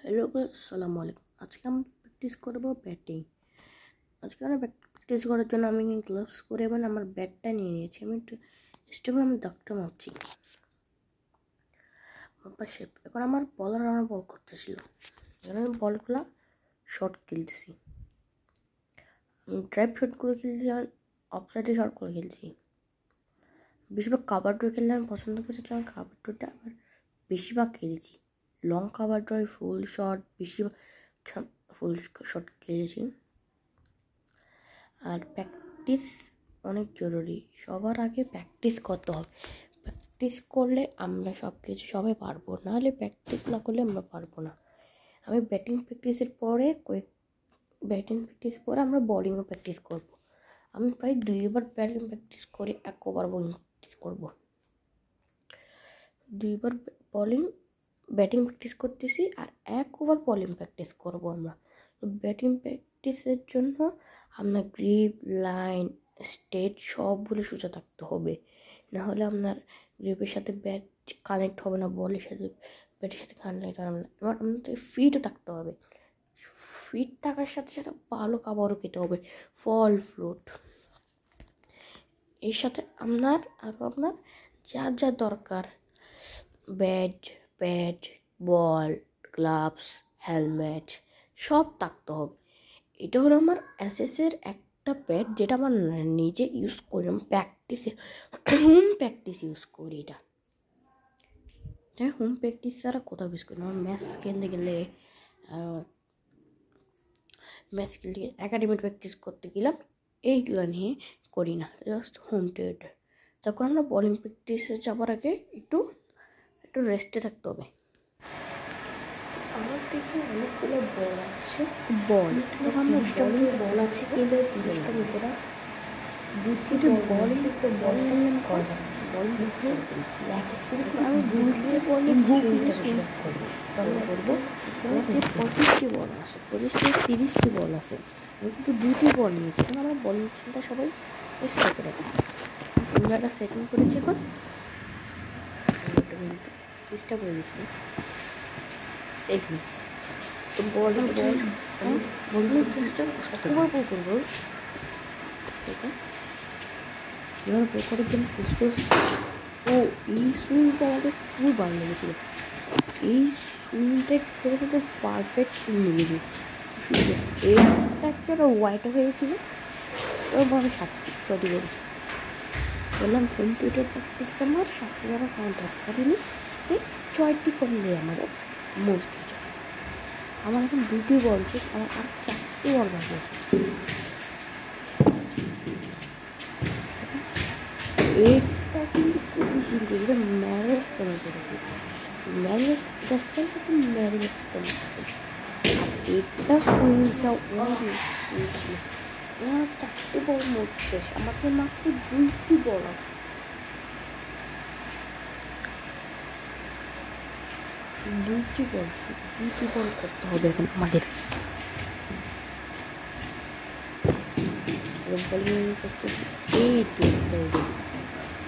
Hello আসসালামু আলাইকুম। আজকে আমি প্র্যাকটিস করব ব্যাটিং। আজকে আমি প্র্যাকটিস করার জন্য আমি গ্লাভস পরে এবং আমার ব্যাটটা নিয়ে নিয়েছি। আমি একটু স্টেপে আমি দাগটা মাপছি। এখন আমার বলার আমার বল করতেছিল। এখন আমি বলগুলো শর্ট খেলতেছি। আমি ড্রাইভ শট করে খেলছি, আমি অফসাইডে শট করে খেলছি। বেশিরভাগ কাভার ড্র খেললে আমি পছন্দ করছি, আমি কাভার ড্রটা আবার বেশিরভাগ খেলেছি। লং কাভার ড্র, ফুল শট, বেশিরভাগ ফুল শট খেলেছি। আর প্র্যাকটিস অনেক জরুরি। সবার আগে প্র্যাকটিস করতে হবে। প্র্যাকটিস করলে আমরা সবাই পারবো, নাহলে প্র্যাকটিস না করলে আমরা পারবো না। আমি ব্যাটিং প্র্যাকটিস পরে আমরা বলিংও প্র্যাকটিস করব। আমি প্রায় 2 বার ব্যাটিং প্র্যাকটিস করে 1 ওভার বোলিং প্র্যাকটিস করব। 2 বার ব্যাটিং প্র্যাকটিস করতেছি আর 1 ওভার বলিং প্র্যাকটিস করব আমরা। ব্যাটিং প্র্যাকটিসের জন্য আপনার গ্রিপ, লাইন, স্টেট সবগুলো সোজা থাকতে হবে, নাহলে আপনার গ্রিপের সাথে ব্যাট কানেক্ট হবে না, বলের সাথে ব্যাটের সাথে কানেক্ট হবে না। এবার আপনাদের ফিটও থাকতে হবে। ফিট থাকার সাথে সাথে ভালো খাবারও খেতে হবে, ফল ফ্রুট। এর সাথে আপনার যা যা দরকার, ব্যাট, বল, গ্লাভস, হেলমেট সব থাকতে হবে। এটা হলো আমার এসএসের একটা প্যাড, যেটা আমার নিজে ইউজ করি। আমি হোম প্র্যাকটিস ইউজ করি। এটা হোম প্র্যাকটিস ছাড়া কোথাও ইউজ করি না। আমার ম্যাচ খেলতে গেলে একাডেমিক প্র্যাকটিস করতে গেলাম, এইগুলো নিয়ে করি না, জাস্ট হোম থিয়েটার। যখন আমরা বলিং প্র্যাকটিসে যাওয়ার আগে একটু রেস্টে থাকতে হবে। আমার দেখে অনেকগুলো বল আছে, বল আছে কিন্তু জিনিসটা ভিতরে 2-3 বল তো বল করা যাবে। বল আমি 2-3 বলে সিলেক্ট করবো, তাহলে করবো 25টি বল আছে, 25-30টি বল আছে। আমি কিন্তু 2টি বল নিয়েছি, কারণ আমার বলিংটা সবাই সেট রাখি। আমরা একটা সেটিং করেছি। এখন ডিস্টার্ব হয়ে গেছিল। তো বলগুলো করবো। এবার বল করার জন্য বুঝতে এই সুইংটা আমাকে খুবই ভালো লেগেছিল। এই সুইংটা পুরো পারফেক্ট সুইং লেগেছে। এইটা একটা হোয়াইট হয়ে গেছিল, তারপর আমি 7টি করেছি। বললাম হোম থিয়েটার প্র্যাকটিস আমার 7টি করার কোনো দরকারই নেই, 6টি করলে আমাদের মোস্ট হয়ে যায়। আমার এখন 2টি বল শেষ, আমার আর 4টি বল বাকি আছে। এটা কিন্তু খুবই সুন্দর, এটা ম্যারেজ স্টাইল করে, ম্যারেজ স্টাইল থেকে ম্যারেজ স্টাইল। আর এটা সুইংটা অনেক বেশি সুইং ছিল। আমার 4টি বল মোট শেষ, আমাকে মাত্র 2টি বল আছে। 2টি বল করতে হবে এখন আমাদের।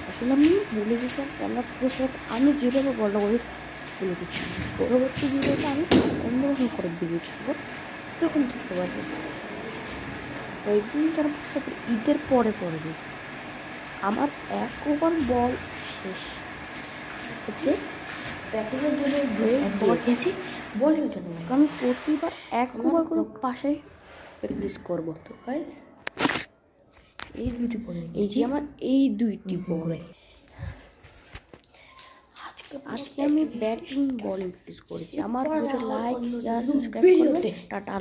আসলে আমি বলে গেছিলাম ক্যামেরা পুরো আমি যেভাবে বলটা করে বলে গেছি। পরবর্তী ভিডিওটা আমি অন্যরকম করে ভিডিও করবো, তখন দেখতে পারবো। কয়েকদিন যারা ঈদের পরে পড়বে। আমার 1 ওভার বল শেষ হচ্ছে। ব্যাটিংয়ের জন্য 1 ওভার খেয়েছি, বলিংয়ের জন্য আমি প্রতিবার 1 ওভার করে পাশে প্র্যাকটিস করবো। তো গাইস, এই যে আমার এই 2টি বল, আজকে আমি ব্যাটিং বলিং প্র্যাকটিস করেছি। আমার লাইক, শেয়ার, সাবস্ক্রাইব করবে। টাটা।